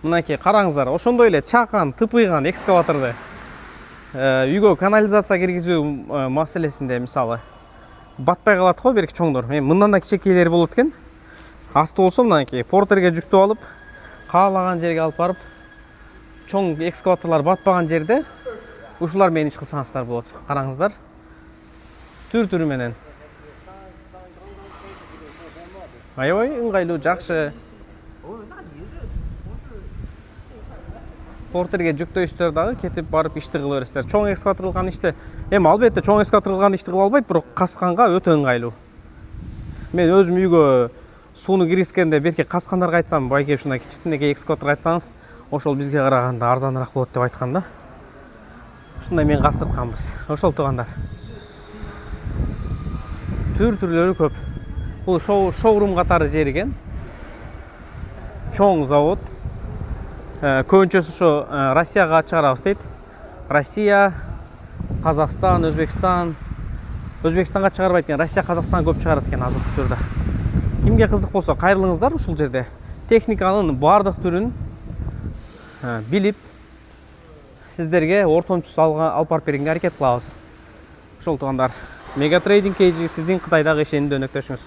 Мынакей караңыздар, ошондой эле чакан, тыпыйган экскаваторду үйгө канализация киргизүү маселесинде мисалы батпай калат го берки чоңдор. Мындан да кичинекейлери болот экен. Асты болсо мынакей портерге жүктөп алып, каалаган жерге алып барып, чоң экскаваторлор батпаган жерде ушулар менен иш кылсаңыздар болот. Караңыздар. Түр-түрү менен. Аябай ыңгайлуу, жакшы. Портерге жүктөйсүздөр дагы кетип барып ишти кыла бересиздер. Чоң экскаватор кылган ишти, албетте чоң экскаватор кылган ишти кыла албайт, бирок касканга өтө ыңгайлуу. Мен өзүм үйгө сууну киргизгенде берки каскандарга айтсам, байке ушундай кичинекей экскаваторго айтсаңыз, ошол бизге караганда арзаныраак болот деп айткан да. Ушундай мен кастыртканбыз. Ошол туугандар. Түр-түрлөрү көп. Бул шоурум катары жер экен. Чоң завод. Көбүнчөсү ошо Россияга чыгарабыз дейт. Россия, Казакстан, Өзбекстан. Өзбекстанга чыгарбайт экен, Россия, Казакстан көп чыгарат экен азыркы учурда. Кимге кызык болсо, кайрылыңыздар ушул жерде. Техниканын бардык түрүн билип, сиздерге ортомчусу алып барып бергенге аракет кылабыз. Ошол туугандар, Мегатрейдинг KG сиздин Кытайдагы ишенimдүү өнөктөшүңүз.